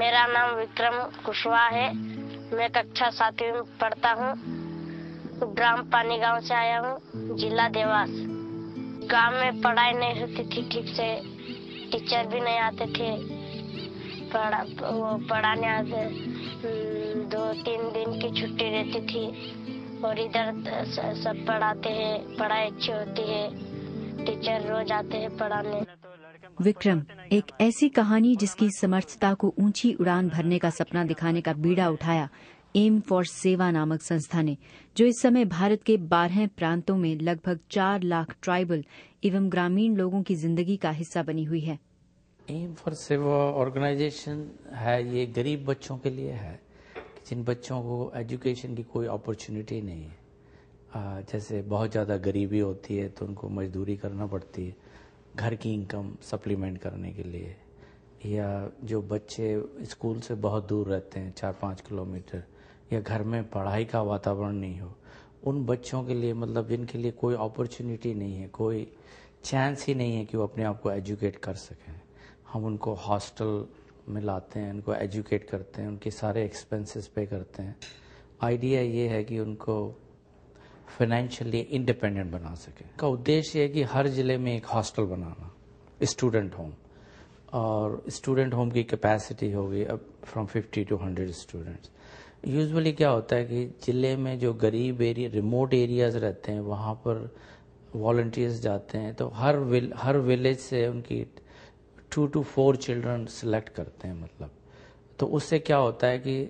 मेरा नाम विक्रम कुशवाहा है। मैं कक्षा 7वीं में पढ़ता हूँ। ग्राम पानी गांव से आया हूँ, जिला देवास। गांव में पढ़ाई नहीं होती थी ठीक से, टीचर भी नहीं आते थे। पढ़ाने आते 2-3 दिन की छुट्टी रहती थी और इधर सब पढ़ाते हैं, पढ़ाई अच्छी होती है, टीचर रोज आते हैं पढ़ाने। विक्रम एक ऐसी कहानी जिसकी समर्थता को ऊंची उड़ान भरने का सपना दिखाने का बीड़ा उठाया एम फॉर सेवा नामक संस्था ने, जो इस समय भारत के 12 प्रांतों में लगभग 4 लाख ट्राइबल एवं ग्रामीण लोगों की जिंदगी का हिस्सा बनी हुई है। एम फॉर सेवा ऑर्गेनाइजेशन है, ये गरीब बच्चों के लिए है जिन बच्चों को एजुकेशन की कोई अपॉर्चुनिटी नहीं है। जैसे बहुत ज़्यादा गरीबी होती है तो उनको मजदूरी करना पड़ती है घर की इनकम सप्लीमेंट करने के लिए, या जो बच्चे स्कूल से बहुत दूर रहते हैं 4-5 किलोमीटर, या घर में पढ़ाई का वातावरण नहीं हो, उन बच्चों के लिए मतलब जिनके लिए कोई अपॉर्चुनिटी नहीं है, कोई चांस ही नहीं है कि वो अपने आप को एजुकेट कर सकें, हम उनको हॉस्टल में लाते हैं, उनको एजुकेट करते हैं, उनके सारे एक्सपेंसेस पे करते हैं। आइडिया ये है कि उनको फाइनेंशियली इंडिपेंडेंट बना सके। का उद्देश्य है कि हर जिले में एक हॉस्टल बनाना, स्टूडेंट होम, और स्टूडेंट होम की कैपेसिटी होगी अब फ्रॉम 50 to 100 स्टूडेंट्स। यूजुअली क्या होता है कि जिले में जो गरीब एरिया, रिमोट एरियाज रहते हैं, वहाँ पर वॉलंटियर्स जाते हैं, तो हर विलेज से उनकी 2 to 4 चिल्ड्रन सिलेक्ट करते हैं। मतलब तो उससे क्या होता है कि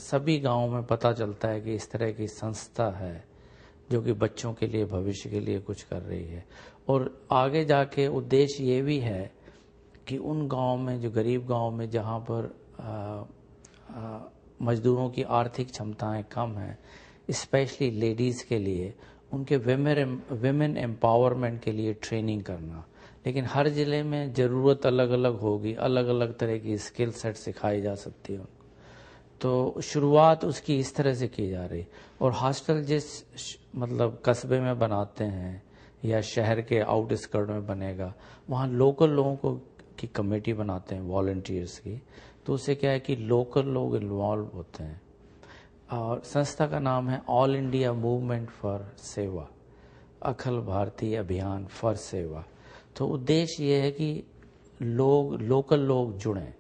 सभी गाँवों में पता चलता है कि इस तरह की संस्था है जो कि बच्चों के लिए, भविष्य के लिए कुछ कर रही है। और आगे जाके उद्देश्य ये भी है कि उन गाँव में, जो गरीब गाँव में जहाँ पर मजदूरों की आर्थिक क्षमताएं कम हैं, स्पेशली लेडीज़ के लिए, उनके विमेन एम्पावरमेंट के लिए ट्रेनिंग करना। लेकिन हर ज़िले में ज़रूरत अलग अलग होगी, अलग अलग तरह की स्किल सेट सिखाई जा सकती है उनको। तो शुरुआत उसकी इस तरह से की जा रही। और हॉस्टल जिस मतलब कस्बे में बनाते हैं या शहर के आउटस्कर्ट में बनेगा, वहाँ लोकल लोगों को की कमेटी बनाते हैं, वॉलंटियर्स की। तो उससे क्या है कि लोकल लोग इन्वॉल्व होते हैं। और संस्था का नाम है ऑल इंडिया मूवमेंट फॉर सेवा, अखिल भारतीय अभियान फॉर सेवा। तो उद्देश्य ये है कि लोकल लोग जुड़ें।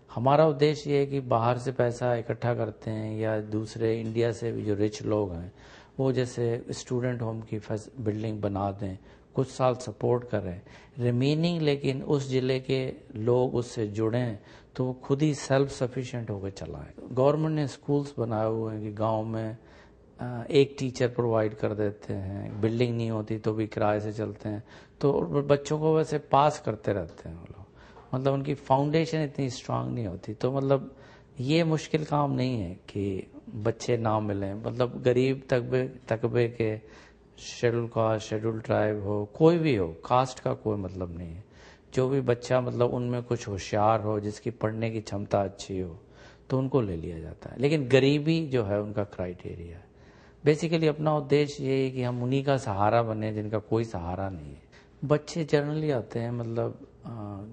हमारा उद्देश्य ये है कि बाहर से पैसा इकट्ठा करते हैं या दूसरे इंडिया से भी जो रिच लोग हैं वो जैसे स्टूडेंट होम की बिल्डिंग बना दें, कुछ साल सपोर्ट करें, रिमेनिंग लेकिन उस ज़िले के लोग उससे जुड़ें तो वो खुद ही सेल्फ सफिशिएंट होकर चलाएं। गवर्नमेंट ने स्कूल्स बनाए हुए हैं कि गांव में एक टीचर प्रोवाइड कर देते हैं, बिल्डिंग नहीं होती तो भी किराए से चलते हैं, तो बच्चों को वैसे पास करते रहते हैं वो लोग। मतलब उनकी फाउंडेशन इतनी स्ट्रांग नहीं होती। तो मतलब ये मुश्किल काम नहीं है कि बच्चे ना मिलें। मतलब गरीब तकबे के, शेड्यूल कास्ट, शेड्यूल ट्राइब हो, कोई भी हो, कास्ट का कोई मतलब नहीं है। जो भी बच्चा मतलब उनमें कुछ होशियार हो, जिसकी पढ़ने की क्षमता अच्छी हो, तो उनको ले लिया जाता है। लेकिन गरीबी जो है उनका क्राइटेरिया है। बेसिकली अपना उद्देश्य ये है कि हम उन्हीं का सहारा बने जिनका कोई सहारा नहीं है। बच्चे जनरली आते हैं मतलब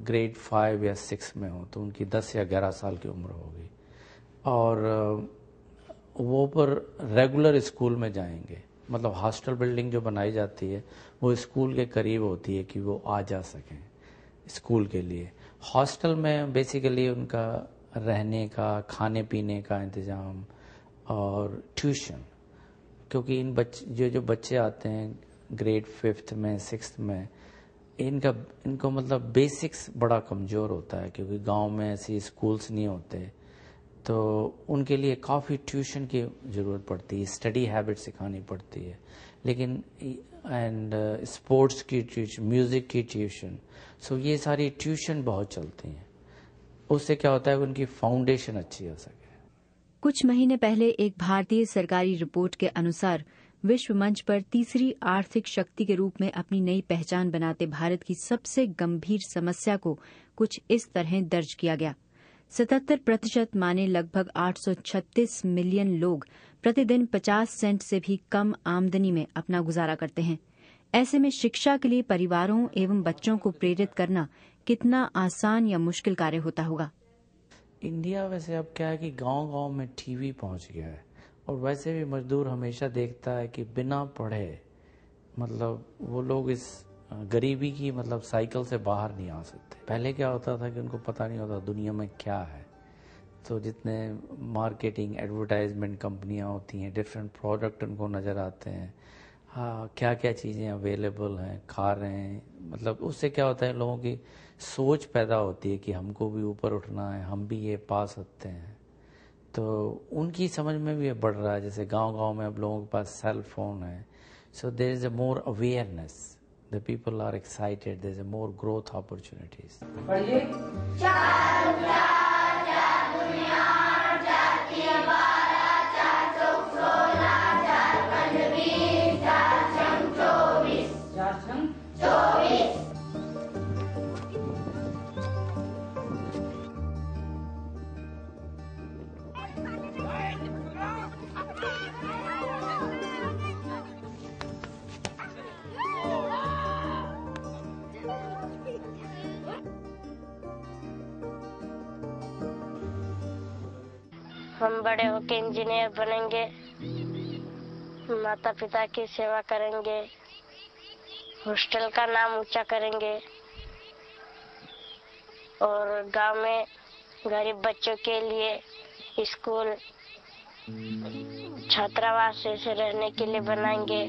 ग्रेड 5 या 6 में हो, तो उनकी 10 या 11 साल की उम्र होगी, और वो पर रेगुलर स्कूल में जाएंगे। मतलब हॉस्टल बिल्डिंग जो बनाई जाती है वो स्कूल के करीब होती है कि वो आ जा सकें स्कूल के लिए। हॉस्टल में बेसिकली उनका रहने का, खाने पीने का इंतज़ाम और ट्यूशन, क्योंकि इन जो बच्चे आते हैं ग्रेड 5th में, 6th में, इनको मतलब बेसिक्स बड़ा कमज़ोर होता है, क्योंकि गांव में ऐसे स्कूल्स नहीं होते, तो उनके लिए काफ़ी ट्यूशन की ज़रूरत पड़ती है, स्टडी हैबिट सिखानी पड़ती है। लेकिन एंड स्पोर्ट्स की ट्यूशन, म्यूज़िक की ट्यूशन, सो ये सारी ट्यूशन बहुत चलती हैं। उससे क्या होता है कि उनकी फाउंडेशन अच्छी हो सके। कुछ महीने पहले एक भारतीय सरकारी रिपोर्ट के अनुसार विश्व मंच पर तीसरी आर्थिक शक्ति के रूप में अपनी नई पहचान बनाते भारत की सबसे गंभीर समस्या को कुछ इस तरह दर्ज किया गया। 77% माने लगभग 836 मिलियन लोग प्रतिदिन 50 सेंट से भी कम आमदनी में अपना गुजारा करते हैं। ऐसे में शिक्षा के लिए परिवारों एवं बच्चों को प्रेरित करना कितना आसान या मुश्किल कार्य होता होगा। इंडिया वैसे अब क्या है कि गांव-गांव में टीवी पहुंच गया है, और वैसे भी मजदूर हमेशा देखता है कि बिना पढ़े मतलब वो लोग इस गरीबी की मतलब साइकिल से बाहर नहीं आ सकते। पहले क्या होता था कि उनको पता नहीं होता दुनिया में क्या है, तो जितने मार्केटिंग एडवर्टाइजमेंट कंपनियां होती हैं, डिफरेंट प्रोडक्ट उनको नज़र आते हैं, हाँ क्या क्या चीज़ें अवेलेबल हैं, खा रहे हैं, मतलब उससे क्या होता है लोगों की सोच पैदा होती है कि हमको भी ऊपर उठना है, हम भी ये पा सकते हैं। तो उनकी समझ में भी ये बढ़ रहा है, जैसे गांव-गांव में अब लोगों के पास सेल फोन है, so there is a more awareness, the people are excited, there is a more growth opportunities. हम बड़े होके इंजीनियर बनेंगे, माता पिता की सेवा करेंगे, हॉस्टल का नाम ऊंचा करेंगे और गांव में गरीब बच्चों के लिए स्कूल, छात्रावास ऐसे रहने के लिए बनाएंगे।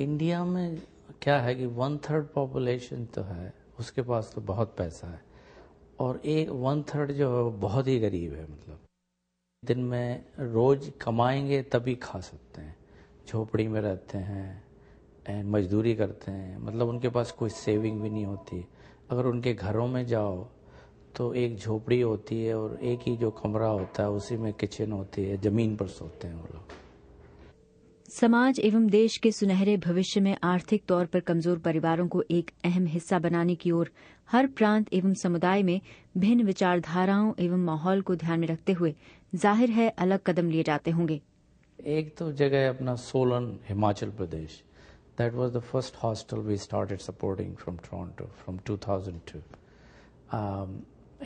इंडिया में क्या है कि 1/3 पॉपुलेशन तो है, उसके पास तो बहुत पैसा है, और एक 1/3 जो है वो बहुत ही गरीब है, मतलब दिन में रोज कमाएंगे तभी खा सकते हैं, झोपड़ी में रहते हैं एंड मजदूरी करते हैं, मतलब उनके पास कोई सेविंग भी नहीं होती। अगर उनके घरों में जाओ तो एक झोपड़ी होती है और एक ही जो कमरा होता है उसी में किचन होती है, जमीन पर सोते हैं वो लोग। समाज एवं देश के सुनहरे भविष्य में आर्थिक तौर पर कमजोर परिवारों को एक अहम हिस्सा बनाने की ओर हर प्रांत एवं समुदाय में भिन्न विचारधाराओं एवं माहौल को ध्यान में रखते हुए जाहिर है अलग कदम लिए जाते होंगे। एक तो जगह है अपना Solan, Himachal Pradesh. That was the first hostel we started supporting from Toronto from 2002।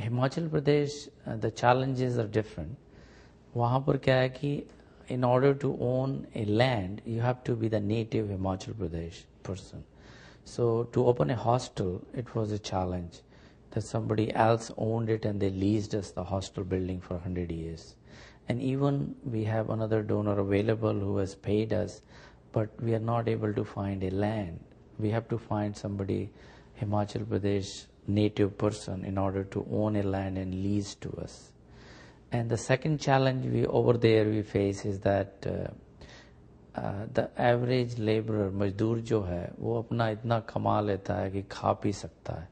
Himachal Pradesh, the challenges are different. वहाँ पर क्या है कि in order to own a land, you have to be the native Himachal Pradesh person. So to open a hostel, it was a challenge that somebody else owned it and they leased us the hostel building for 100 years. And even we have another donor available who has paid us, but we are not able to find a land. We have to find somebody, Himachal Pradesh native person, in order to own a land and lease to us. And the second challenge over there we face is that the average laborer, मजदूर जो है वो अपना इतना कमा लेता है कि खा पी सकता है,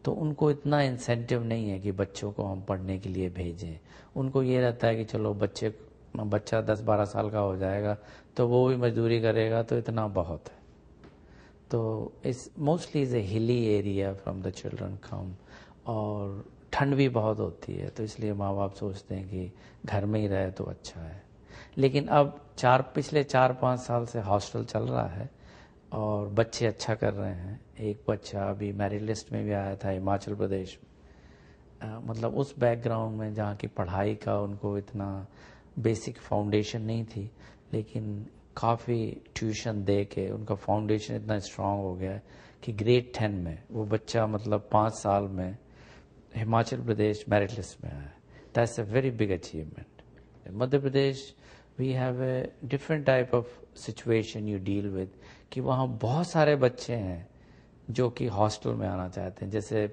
तो उनको इतना इंसेंटिव नहीं है कि बच्चों को हम पढ़ने के लिए भेजें। उनको ये रहता है कि चलो बच्चा 10-12 साल का हो जाएगा तो वो भी मजदूरी करेगा तो इतना बहुत है। तो इस mostly is a hilly area from the children कम, और ठंड भी बहुत होती है, तो इसलिए माँ बाप सोचते हैं कि घर में ही रहे तो अच्छा है। लेकिन अब पिछले 4-5 साल से हॉस्टल चल रहा है और बच्चे अच्छा कर रहे हैं। एक बच्चा अभी मेरिट लिस्ट में भी आया था हिमाचल प्रदेश मतलब उस बैकग्राउंड में जहाँ की पढ़ाई का उनको इतना बेसिक फाउंडेशन नहीं थी, लेकिन काफ़ी ट्यूशन दे के उनका फाउंडेशन इतना स्ट्रांग हो गया है कि ग्रेड 10 में वो बच्चा मतलब 5 साल में हिमाचल प्रदेश मेरिट लिस्ट में आया है. That's a very big achievement. Madhya Pradesh we have a different type of situation you deal with कि वहाँ बहुत सारे बच्चे हैं जो कि हॉस्टल में आना चाहते हैं. जैसे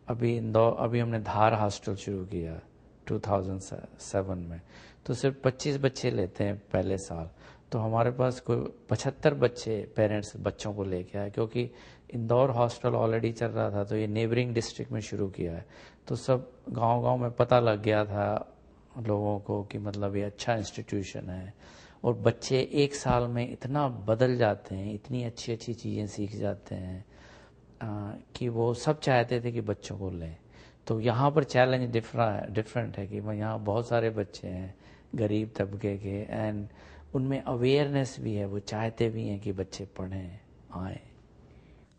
अभी हमने धार हॉस्टल शुरू किया 2007 में, तो सिर्फ 25 बच्चे लेते हैं पहले साल. तो हमारे पास कोई 75 बच्चे पेरेंट्स बच्चों को लेके आए, क्योंकि इंदौर हॉस्टल ऑलरेडी चल रहा था, तो ये नेबरिंग डिस्ट्रिक्ट में शुरू किया है. तो सब गांव-गांव में पता लग गया था लोगों को कि मतलब ये अच्छा इंस्टीट्यूशन है. और बच्चे एक साल में इतना बदल जाते हैं, इतनी अच्छी अच्छी चीज़ें सीख जाते हैं कि वो सब चाहते थे कि बच्चों को लें. तो यहाँ पर चैलेंज डिफरेंट है कि यहाँ बहुत सारे बच्चे हैं गरीब तबके के, एंड उनमें अवेयरनेस भी है, वो चाहते भी हैं कि बच्चे पढ़ें आए.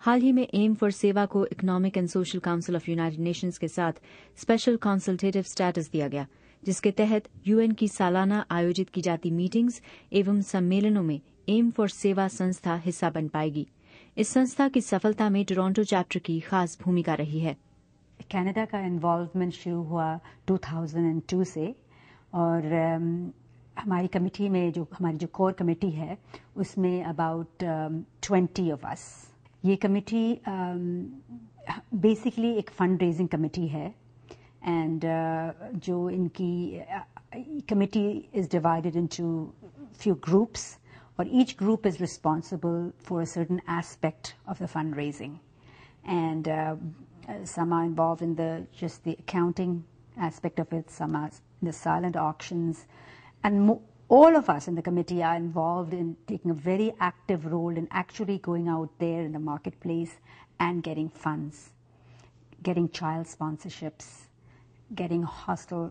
हाल ही में एम फॉर सेवा को economic and social council of United Nations के साथ स्पेशल कंसल्टेटिव स्टेटस दिया गया, जिसके तहत यूएन की सालाना आयोजित की जाती मीटिंग्स एवं सम्मेलनों में एम फॉर सेवा संस्था हिस्सा बन पाएगी. इस संस्था की सफलता में टोरंटो चैप्टर की खास भूमिका रही है. कनाडा का इन्वॉल्वमेंट शुरू हुआ 2002 से, और हमारी कमेटी में हमारी जो कोर कमेटी है उसमें अबाउट 20 ऑफ अस. ये कमेटी बेसिकली एक फंड रेजिंग कमेटी है, एंड जो इनकी committee is divided into few groups, और each group is responsible for a certain aspect of the fundraising, and some are involved in just the accounting aspect of it, some are in the silent auctions, and all of us in the committee are involved in taking a very active role in actually going out there in the marketplace and getting funds, getting child sponsorships, getting hostel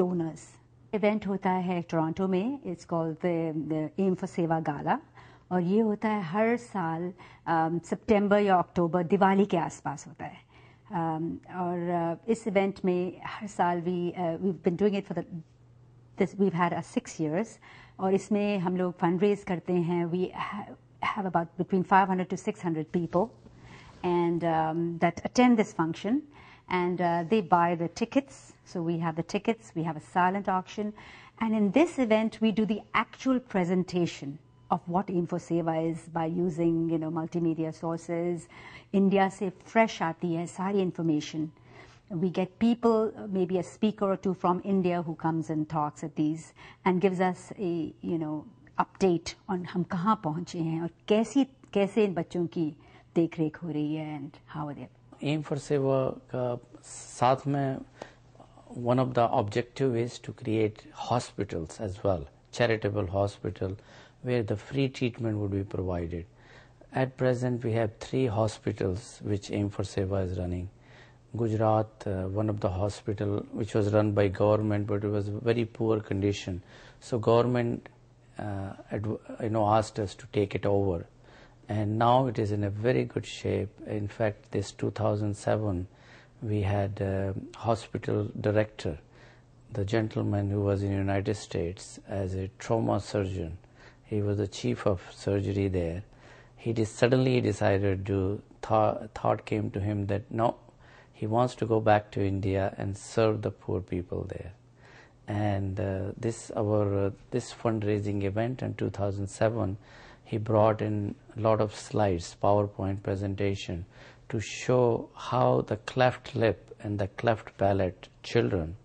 donors. Event होता है Toronto में, it's called the M for Seva gala, और ये होता है हर साल सितंबर या अक्टूबर, दिवाली के आसपास होता है. और इस इवेंट में हर साल we been doing it for we've had 6 years, और इसमें हम लोग फंड रेज करते हैं. We have about between 500 to 600 people and that attend this function, and they buy the tickets. So we have the tickets, we have a silent auction, and in this event we do the actual presentation of what Aim for Seva is by using, multimedia sources. India se fresh aati hai sari information. We get people, maybe a speaker or two from India who comes and talks at these and gives us a, update on हम कहाँ पहुँचे हैं और कैसे इन बच्चों की देख रेख हो रही है, and how are they. M for Seva का साथ में one of the objective is to create hospitals as well, charitable hospital, where the free treatment would be provided. At present, we have 3 hospitals which Aim for Seva is running. Gujarat, one of the hospital which was run by government, but it was very poor condition. So government, asked us to take it over, and now it is in a very good shape. In fact, this 2007. We had a hospital director, the gentleman who was in the United States as a trauma surgeon. He was the chief of surgery there. He suddenly decided thought came to him that no, he wants to go back to India and serve the poor people there. And this fundraising event in 2007, he brought in a lot of slides, PowerPoint presentation, to show how the cleft lip and the cleft palate children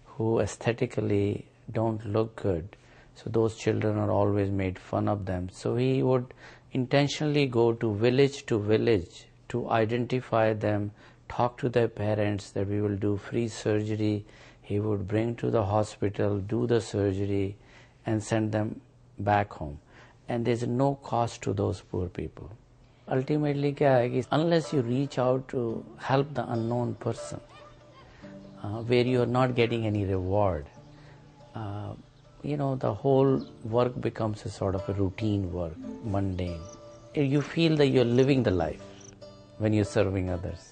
who aesthetically don't look good, so those children are always made fun of them. So he would intentionally go to village to identify them, talk to their parents that we will do free surgery. He would bring to the hospital, do the surgery, and send them back home. And there's no cost to those poor people. Ultimately क्या है कि unless you reach out to help the unknown person, where you are not getting any reward, the whole work becomes a sort of a routine work, mundane. You feel that you're living the life when you're serving others.